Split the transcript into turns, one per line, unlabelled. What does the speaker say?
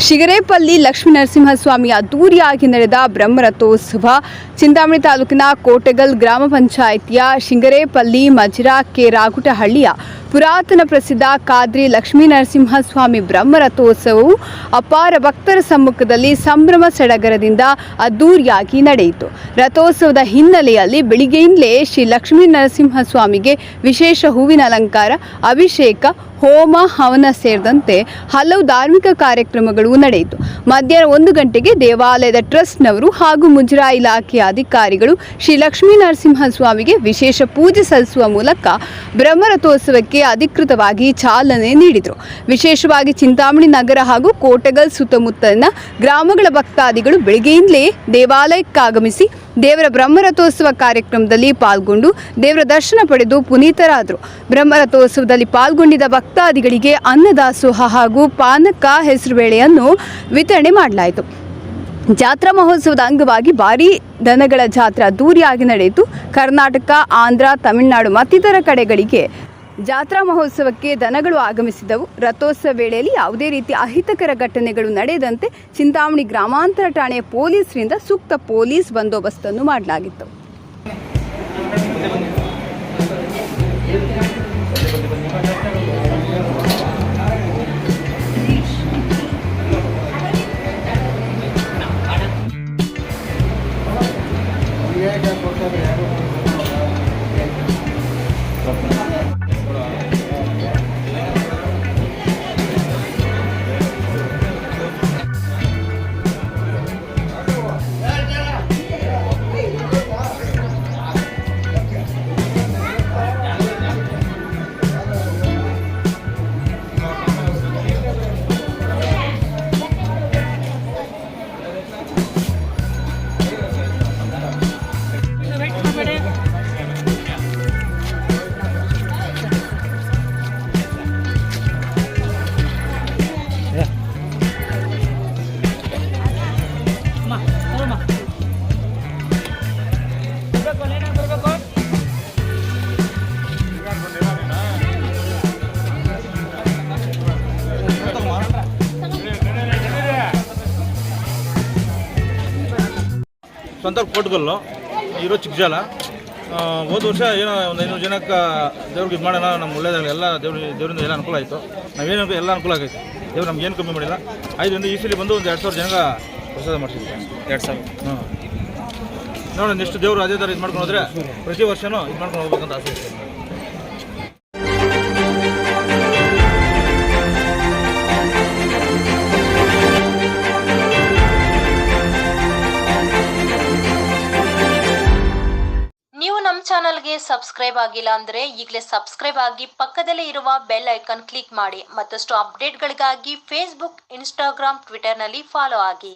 ಶಿಗರೇಪಲ್ಲಿ ಲಕ್ಷ್ಮೀನರಸಿಂಹಸ್ವಾಮಿ ಅದ್ದೂರಿಯಾಗಿ ನಡೆದ ಬ್ರಹ್ಮರಥೋತ್ಸವ ಚಿಂತಾಮಣಿ ತಾಲೂಕಿನ ಕೋಟೆಗಲ್ ಗ್ರಾಮ ಪಂಚಾಯಿತಿಯ ಶಿಂಗರೇಪಲ್ಲಿ ಮಜಿರಾ ಕೆ ರಾಗುಟಹಳ್ಳಿಯ ಪುರಾತನ ಪ್ರಸಿದ್ಧ ಕಾದ್ರಿ ಲಕ್ಷ್ಮೀನರಸಿಂಹಸ್ವಾಮಿ ಬ್ರಹ್ಮರಥೋತ್ಸವವು ಅಪಾರ ಭಕ್ತರ ಸಮ್ಮುಖದಲ್ಲಿ ಸಂಭ್ರಮ ಸಡಗರದಿಂದ ಅದ್ದೂರಿಯಾಗಿ ನಡೆಯಿತು. ರಥೋತ್ಸವದ ಹಿನ್ನೆಲೆಯಲ್ಲಿ ಬೆಳಿಗ್ಗೆಯಿಂದಲೇ ಶ್ರೀ ಲಕ್ಷ್ಮೀನರಸಿಂಹಸ್ವಾಮಿಗೆ ವಿಶೇಷ ಹೂವಿನ ಅಲಂಕಾರ, ಅಭಿಷೇಕ, ಹೋಮ ಹವನ ಸೇರಿದಂತೆ ಹಲವು ಧಾರ್ಮಿಕ ಕಾರ್ಯಕ್ರಮಗಳು ನಡೆಯಿತು. ಮಧ್ಯಾಹ್ನ 1 ಗಂಟೆಗೆ ದೇವಾಲಯದ ಟ್ರಸ್ಟ್ನವರು ಹಾಗೂ ಮುಜರಾ ಇಲಾಖೆಯ ಅಧಿಕಾರಿಗಳು ಶ್ರೀ ಲಕ್ಷ್ಮೀನರಸಿಂಹಸ್ವಾಮಿಗೆ ವಿಶೇಷ ಪೂಜೆ ಸಲ್ಲಿಸುವ ಮೂಲಕ ಬ್ರಹ್ಮರಥೋತ್ಸವಕ್ಕೆ ಅಧಿಕೃತವಾಗಿ ಚಾಲನೆ ನೀಡಿದರು. ವಿಶೇಷವಾಗಿ ಚಿಂತಾಮಣಿ ನಗರ ಹಾಗೂ ಕೋಟೆಗಲ್ ಸುತ್ತಮುತ್ತಲಿನ ಗ್ರಾಮಗಳ ಭಕ್ತಾದಿಗಳು ಬೆಳಗ್ಗೆಯಿಂದಲೇ ದೇವಾಲಯಕ್ಕಾಗಮಿಸಿ ದೇವರ ಬ್ರಹ್ಮರಥೋತ್ಸವ ಕಾರ್ಯಕ್ರಮದಲ್ಲಿ ಪಾಲ್ಗೊಂಡು ದೇವರ ದರ್ಶನ ಪಡೆದು ಪುನೀತರಾದರು. ಬ್ರಹ್ಮರಥೋತ್ಸವದಲ್ಲಿ ಪಾಲ್ಗೊಂಡಿದ್ದ ಭಕ್ತಾದಿಗಳಿಗೆ ಅನ್ನದಾಸೋಹ ಹಾಗೂ ಪಾನಕ ಹೆಸರುಬೇಳೆಯನ್ನು ವಿತರಣೆ ಮಾಡಲಾಯಿತು. ಜಾತ್ರಾ ಮಹೋತ್ಸವದ ಅಂಗವಾಗಿ ಭಾರೀ ದನಗಳ ಜಾತ್ರೆ ಅದ್ದೂರಿಯಾಗಿ ನಡೆಯಿತು. ಕರ್ನಾಟಕ, ಆಂಧ್ರ, ತಮಿಳುನಾಡು ಮತ್ತಿತರ ಕಡೆಗಳಿಗೆ ಜಾತ್ರಾ ಮಹೋತ್ಸವಕ್ಕೆ ದನಗಳು ಆಗಮಿಸಿದವು. ರಥೋತ್ಸವ ವೇಳೆಯಲ್ಲಿ ಯಾವುದೇ ರೀತಿಯ ಅಹಿತಕರ ಘಟನೆಗಳು ನಡೆಯದಂತೆ ಚಿಂತಾಮಣಿ ಗ್ರಾಮಾಂತರ ಠಾಣೆಯ ಪೊಲೀಸರಿಂದ ಸೂಕ್ತ ಪೊಲೀಸ್ ಬಂದೋಬಸ್ತನ್ನು ಮಾಡಲಾಗಿತ್ತು.
ಸ್ವಂತ ಕೋಟ್ಗಲ್ಲು ಇರೋ ಚಿಕ್ಕಜಾಲ. ಹೋದ ವರ್ಷ ಏನೋ ಒಂದು 500 ಜನಕ್ಕೆ ದೇವ್ರಿಗೆ ಇದು ಮಾಡೋಣ, ನಮ್ಮ ಒಳ್ಳೆಯದಾಗಲಿ, ಎಲ್ಲ ದೇವರಿಂದ ಎಲ್ಲ ಅನುಕೂಲ ಆಯಿತು. ನಾವೇನು ಎಲ್ಲ ಅನುಕೂಲ ಆಗೈತೆ. ದೇವ್ರು ನಮ್ಗೆ ಏನು ಕಮ್ಮಿ ಮಾಡಿಲ್ಲ. 5ರಿಂದ ಈ ಸಲ ಬಂದು ಒಂದು 2000 ಜನಕ್ಕೆ ಪ್ರಸಾದ ಮಾಡಿಸಿದ್ವಿ. 2000 ನೋಡೋಣ ಎಷ್ಟು ದೇವರು ಅದೇ ಥರ ಇದು ಮಾಡ್ಕೊಂಡು ಹೋದರೆ ಪ್ರತಿ ವರ್ಷವೂ ಇದು ಮಾಡ್ಕೊಂಡು ಹೋಗ್ಬೇಕಂತ ಆಸೆ ಇದೆ.
ನಮ್ಮ ಚಾನಲ್ಗೆ ಸಬ್ಸ್ಕ್ರೈಬ್ ಆಗಿಲ್ಲ ಅಂದ್ರೆ ಈಗಲೇ ಸಬ್ಸ್ಕ್ರೈಬ್ ಆಗಿ ಪಕ್ಕದಲ್ಲೇ ಇರುವ ಬೆಲ್ ಐಕಾನ್ ಕ್ಲಿಕ್ ಮಾಡಿ. ಮತ್ತಷ್ಟು ಅಪ್ಡೇಟ್ಗಳಿಗಾಗಿ ಫೇಸ್ಬುಕ್, ಇನ್ಸ್ಟಾಗ್ರಾಮ್, ಟ್ವಿಟರ್ನಲ್ಲಿ ಫಾಲೋ ಆಗಿ.